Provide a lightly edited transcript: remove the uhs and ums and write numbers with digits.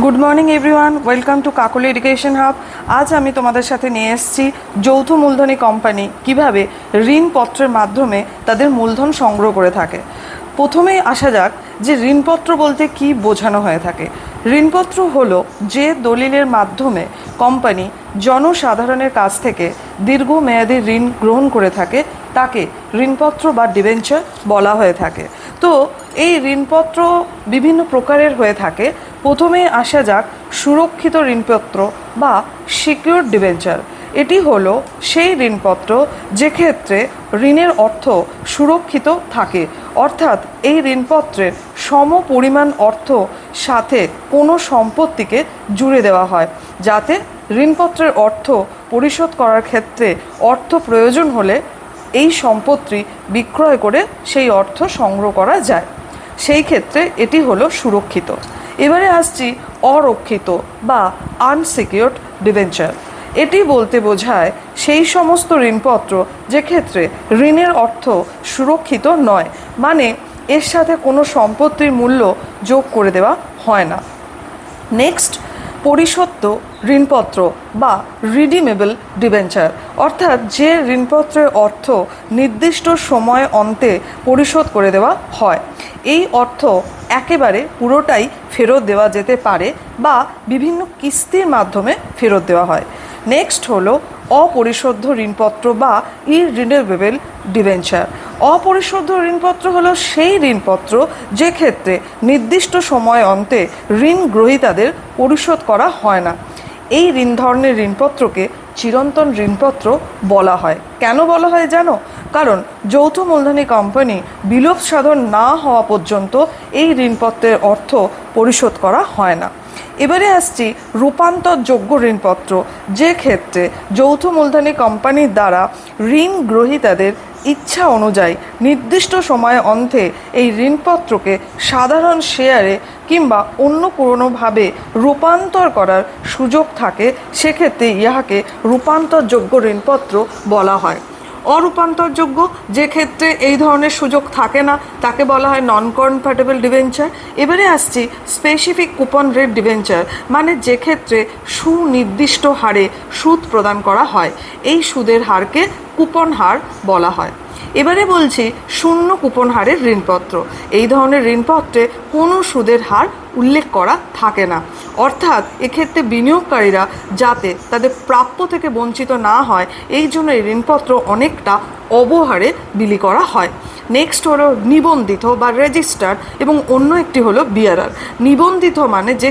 Good morning everyone, welcome to Kakoli education hub. আজ আমি তোমাদের সাথে নিয়ে এসেছি যৌথ মূলধনী কোম্পানি কিভাবে ঋণপত্রের মাধ্যমে তাদের মূলধন সংগ্রহ করে থাকে। প্রথমেই আসা যাক যে ঋণপত্র বলতে কি বোঝানো হয়ে থাকে। ঋণপত্র হলো যে দলিলের মাধ্যমে কোম্পানি জনসাধারণের কাছ থেকে দীর্ঘমেয়াদী ঋণ গ্রহণ করে থাকে তাকে ঋণপত্র বা ডিবেঞ্চার বলা হয়ে থাকে। তো এই ঋণপত্র বিভিন্ন প্রকারের হয়ে থাকে। প্রথমে আসা যাক সুরক্ষিত ঋণপত্র বা সিকিউরড ডিবেঞ্চার। এটি হলো সেই ঋণপত্র যে ক্ষেত্রে ঋণের অর্থ সুরক্ষিত থাকে, অর্থাৎ এই ঋণপত্রের সমপরিমাণ অর্থ সাথে কোনো সম্পত্তিকে জুড়ে দেওয়া হয়, যাতে ঋণপত্রের অর্থ পরিশোধ করার ক্ষেত্রে অর্থ প্রয়োজন হলে এই সম্পত্তি বিক্রয় করে সেই অর্থ সংগ্রহ করা যায়। সেই ক্ষেত্রে এটি হলো সুরক্ষিত। এবারে আসছি অরক্ষিত বা আনসিকিউরড ডিবেঞ্চার। এটি বলতে বোঝায় সেই সমস্ত ঋণপত্র যে ক্ষেত্রে ঋণের অর্থ সুরক্ষিত নয়, মানে এর সাথে কোনো সম্পত্তির মূল্য যোগ করে দেওয়া হয় না। নেক্সট, পরিশোধ্য ঋণপত্র বা রিডিমেবল ডিবেঞ্চার, অর্থাৎ যে ঋণপত্রের অর্থ নির্দিষ্ট সময় অন্তে পরিশোধ করে দেওয়া হয়। এই অর্থ একেবারে পুরোটাই ফেরত দেওয়া যেতে পারে বা বিভিন্ন কিস্তির মাধ্যমে ফেরত দেওয়া হয়। নেক্সট হলো অপরিশোধ্য ঋণপত্র বা ইরিনিউয়েবল ডিবেঞ্চার। অপরিশোধ্য ঋণপত্র হলো সেই ঋণপত্র যে ক্ষেত্রে নির্দিষ্ট সময় অন্তে ঋণ গ্রহীতাদের পরিশোধ করা হয় না। এই ঋণ ধরনের ঋণপত্রকে চিরন্তন ঋণপত্র বলা হয়। কেন বলা হয় জানো? কারণ যৌথ মূলধনী কোম্পানি বিলোপ সাধন না হওয়া পর্যন্ত এই ঋণপত্রের অর্থ পরিশোধ করা হয় না। এবারে আসছি রূপান্তরযোগ্য ঋণপত্র, যে ক্ষেত্রে যৌথ মূলধনী কোম্পানির দ্বারা ঋণ গ্রহীতাদের ইচ্ছা অনুযায়ী নির্দিষ্ট সময় অন্তে এই ঋণপত্রকে সাধারণ শেয়ারে কিংবা অন্য কোনোভাবে রূপান্তর করার সুযোগ থাকে, সেক্ষেত্রে ইহাকে রূপান্তরযোগ্য ঋণপত্র বলা হয়। অরূপান্তরযোগ্য, যে ক্ষেত্রে এই ধরনের সুযোগ থাকে না, তাকে বলা হয় নন কনভার্টেবল ডিবেঞ্চার। এবারে আসছি স্পেসিফিক কুপন রেট ডিবেঞ্চার, মানে যে ক্ষেত্রে সুনির্দিষ্ট হারে সুদ প্রদান করা হয়। এই সুদের হারকে কুপন হার বলা হয়। এবারে বলছি শূন্য কুপন হারের ঋণপত্র। এই ধরনের ঋণপত্রে কোনো সুদের হার উল্লেখ করা থাকে না, অর্থাৎ এক্ষেত্রে বিনিয়োগকারীরা যাতে তাদের প্রাপ্য থেকে বঞ্চিত না হয়, এই জন্য এই ঋণপত্র অনেকটা অবহারে বিলি করা হয়। নেক্সট হলো নিবন্ধিত বা রেজিস্টার্ড এবং অন্য একটি হলো বিয়ারার। নিবন্ধিত মানে যে